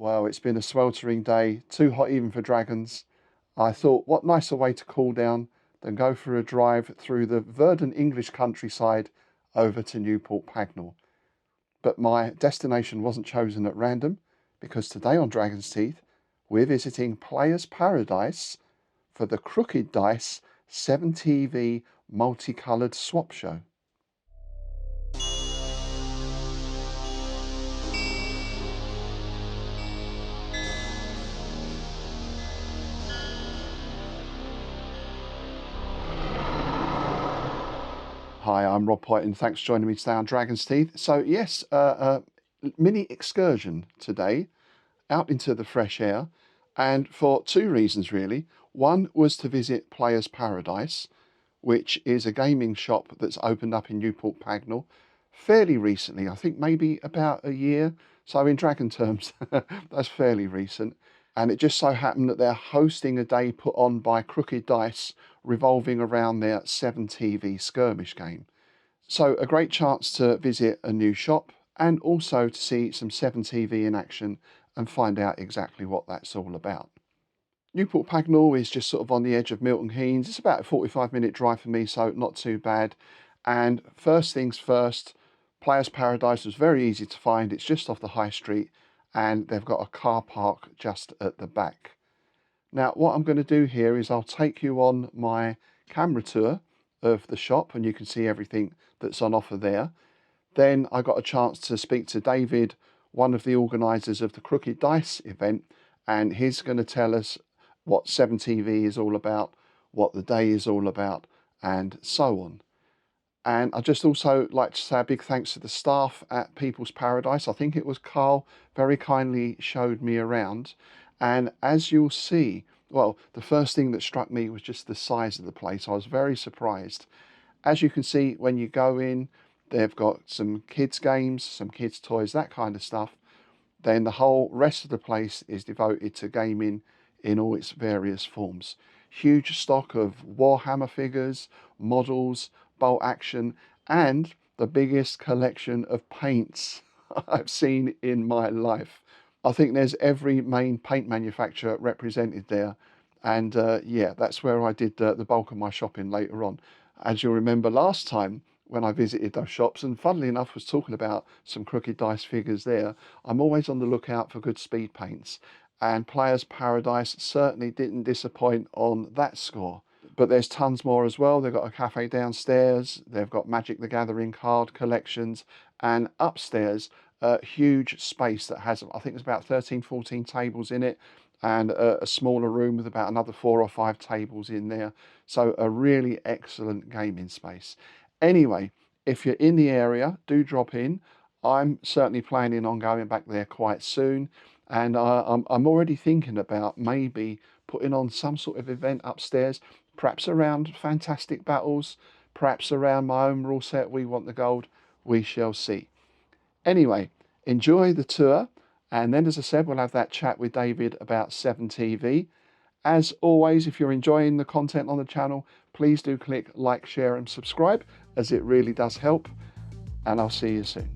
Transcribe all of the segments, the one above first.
Well, it's been a sweltering day, too hot even for dragons. I thought, what nicer way to cool down than go for a drive through the verdant English countryside over to Newport Pagnell. But my destination wasn't chosen at random, because today on Dragon's Teeth, we're visiting Players Paradise for the Crooked Dice 7TV multicoloured swap show. Hi, I'm Rob White, and thanks for joining me today on Dragon's Teeth. So yes, mini excursion today out into the fresh air, and for two reasons really. One was to visit Players Paradise, which is a gaming shop that's opened up in Newport Pagnell fairly recently. I think maybe about a year. So in dragon terms, that's fairly recent. And it just so happened that they're hosting a day put on by Crooked Dice revolving around their 7TV skirmish game. So a great chance to visit a new shop and also to see some 7TV in action and find out exactly what that's all about. Newport Pagnell is just sort of on the edge of Milton Keynes. It's about a 45-minute drive for me, so not too bad. And first things first, Players Paradise was very easy to find. It's just off the high street and they've got a car park just at the back. Now, what I'm going to do here is I'll take you on my camera tour of the shop and you can see everything that's on offer there. Then I got a chance to speak to David, one of the organisers of the Crooked Dice event, and he's going to tell us what 7TV is all about, what the day is all about, and so on. And I just also like to say a big thanks to the staff at People's Paradise. I think it was Carl very kindly showed me around. And as you'll see, well, the first thing that struck me was just the size of the place. I was very surprised. As you can see, when you go in, they've got some kids' games, some kids' toys, that kind of stuff. Then the whole rest of the place is devoted to gaming in all its various forms. Huge stock of Warhammer figures, models, bolt action, and the biggest collection of paints I've seen in my life. I think there's every main paint manufacturer represented there. And yeah, that's where I did the bulk of my shopping later on. As you'll remember last time when I visited those shops, and funnily enough was talking about some Crooked Dice figures there, I'm always on the lookout for good speed paints. And Players Paradise certainly didn't disappoint on that score. But there's tons more as well. They've got a cafe downstairs, they've got Magic the Gathering card collections, and upstairs a huge space that has, I think there's about 13, 14 tables in it, and a smaller room with about another 4 or 5 tables in there. So a really excellent gaming space. Anyway, if you're in the area, do drop in. I'm certainly planning on going back there quite soon. And I'm already thinking about maybe putting on some sort of event upstairs, perhaps around Fantastic Battles, perhaps around my own rule set, We Want the Gold. We shall see. Anyway, enjoy the tour. And then, as I said, we'll have that chat with David about 7TV. As always, if you're enjoying the content on the channel, please do click like, share and subscribe, as it really does help. And I'll see you soon.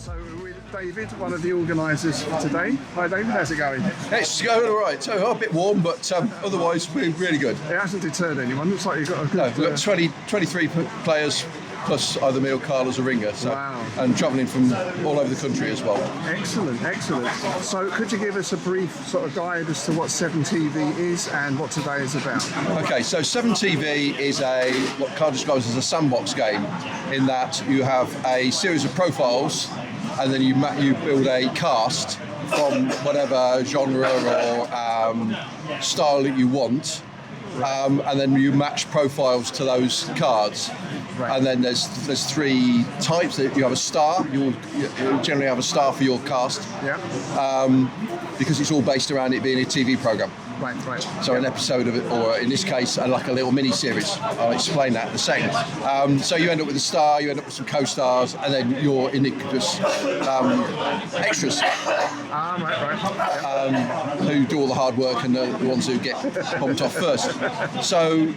So we're with David, one of the organisers for today. Hi David, how's it going? It's going all right. So a bit warm, but otherwise we're really good. It hasn't deterred anyone. Looks like you've got a good... No, we've got 23 players plus either me or Carl as a ringer. So, wow. And travelling from all over the country as well. Excellent, excellent. So could you give us a brief sort of guide as to what 7TV is and what today is about? Okay, so 7TV is what Carl describes as a sandbox game, in that you have a series of profiles and then you build a cast from whatever genre or style that you want. And then you match profiles to those cards. Right. And then there's three types. You have a star. You generally have a star for your cast. Yeah. Because it's all based around it being a TV program. Right. So an episode of it, or in this case, like a little mini series. I'll explain that in a second. So you end up with a star, you end up with some co-stars, and then your iniquitous extras. Who do all the hard work and the ones who get bumped off first. So.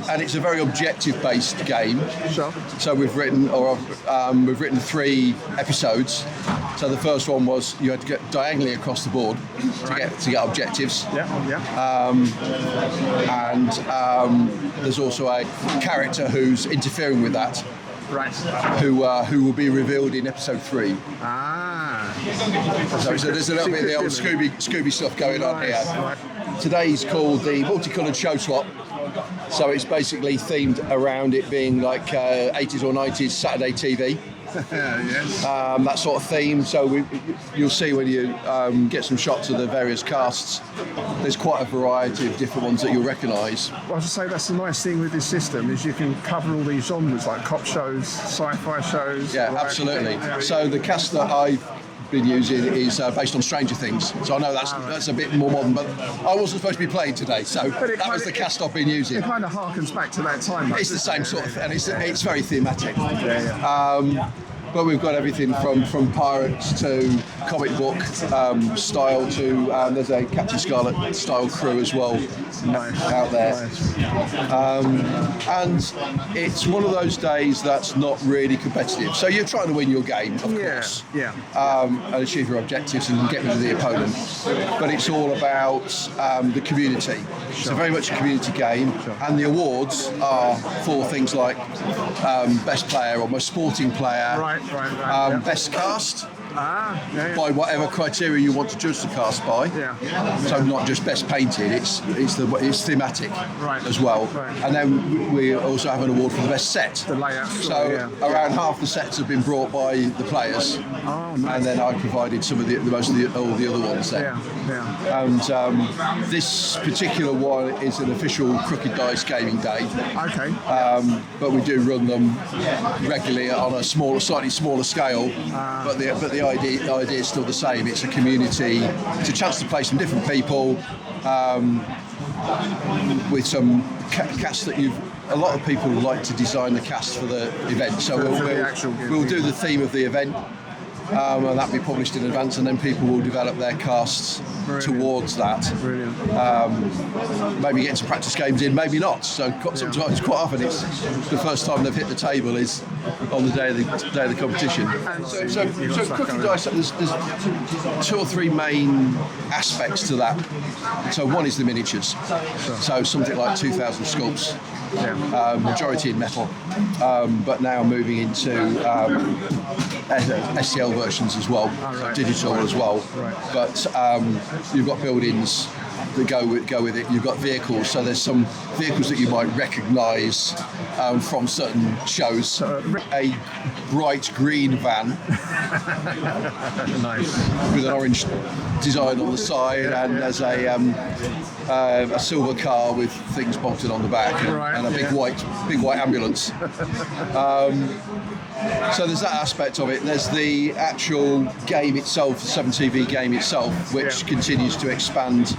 And it's a very objective-based game. Sure. So we've written 3 episodes. So the first one was you had to get diagonally across the board to get objectives. There's also a character who's interfering with that. Right. Who will be revealed in episode 3. So there's a little bit of the old Scooby stuff going on here. Right. Today's called the Multicoloured Show Swap. So it's basically themed around it being like 80s or 90s Saturday TV. Yes. That sort of theme. So you'll see when you get some shots of the various casts, there's quite a variety of different ones that you'll recognise. Well, I was to say that's the nice thing with this system is you can cover all these genres like cop shows, sci-fi shows. Yeah, absolutely. So the cast that I've been using is based on Stranger Things, so I know that's a bit more modern, but I wasn't supposed to be playing today, so that was the cast I've been using. It kind of harkens back to that time. It's the same sort of, and it's very thematic. Yeah. But we've got everything from pirates to comic book style to there's a Captain Scarlet style crew as well out there. And it's one of those days that's not really competitive. So you're trying to win your game, of course, and achieve your objectives and get rid of the opponent. But it's all about the community. It's a very much a community game, and the awards are for things like best player or most sporting player. Right. Best cast by whatever criteria you want to judge the cast by. So not just best painted, it's thematic as well. And then we also have an award for the best set. The layout. So around half the sets have been brought by the players, and then I provided some of all the other ones there. And this particular one is an official Crooked Dice Gaming Day. Okay. But we do run them regularly on a slightly smaller scale. But the idea is still the same. It's a community. It's a chance to play some different people with some casts that a lot of people like to design the cast for the event. So we'll do the theme of the event. And that'll be published in advance, and then people will develop their casts towards that. Maybe getting some practice games in, maybe not. So sometimes, quite often, it's the first time they've hit the table is on the day of the competition. So Crooked Dice, there's 2 or 3 main aspects to that. So one is the miniatures. So something like 2,000 sculpts. Majority in metal, but now moving into STL versions as well, digital as well. But you've got buildings that go with it. You've got vehicles, so there's some vehicles that you might recognise from certain shows. A bright green van with an orange design on the side, and there's a silver car with things bolted on the back, and a big white ambulance. So there's that aspect of it. There's the actual game itself, the 7TV game itself, which continues to expand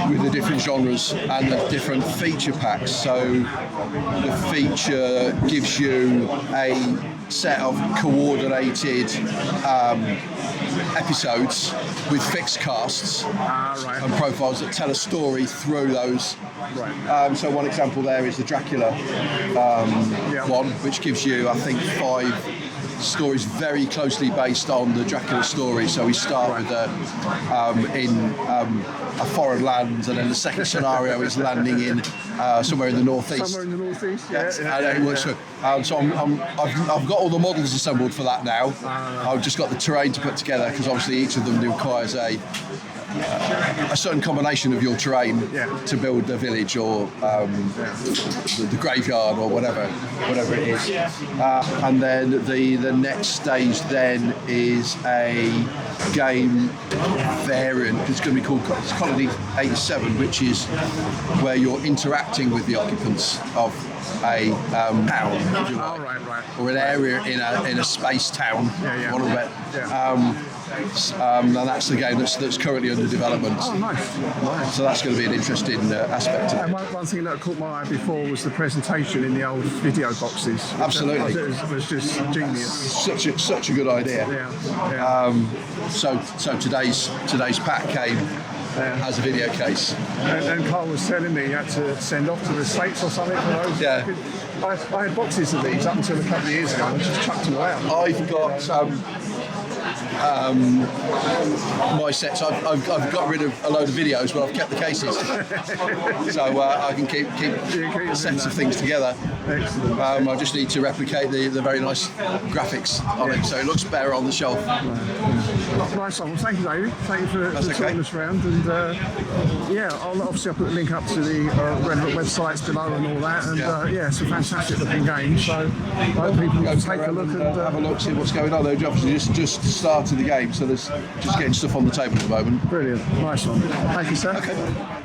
with the different genres and the different feature packs. So the feature gives you a set of coordinated episodes with fixed casts and profiles that tell a story through those. So one example there is the Dracula one, which gives you, I think, 5 stories very closely based on the Dracula story. So we start with in a foreign land, and then the second scenario is landing in somewhere in the northeast. Somewhere in the northeast, So I've got all the models assembled for that now. I've just got the terrain to put together, because obviously each of them requires a certain combination of your terrain to build the village or the graveyard or whatever it is. And then the next stage then is a game variant. It's going to be called Colony 87, which is where you're interacting with the occupants of a town, if you like, or an area in a space town. And that's the game that's currently under development. Oh, nice. So that's going to be an interesting aspect. And one thing that caught my eye before was the presentation in the old video boxes. Absolutely. It was just genius. Such a good idea. So today's pack came as a video case. And Carl was telling me he had to send off to the States or something for those. I had boxes of these up until a couple of years ago and just chucked them away. I've got my sets. I've got rid of a load of videos, but I've kept the cases, so I can keep sets of things together. Excellent. I just need to replicate the very nice graphics on it, so it looks better on the shelf. Nice one. Well, thank you, David. Thank you for talking us around. And I'll obviously put the link up to the relevant websites below and all that. And it's a fantastic looking game. So I hope people can take a look and have a look, see what's going on. They're obviously just started the game, so there's just getting stuff on the table at the moment. Brilliant. Nice one. Thank you, sir. Okay.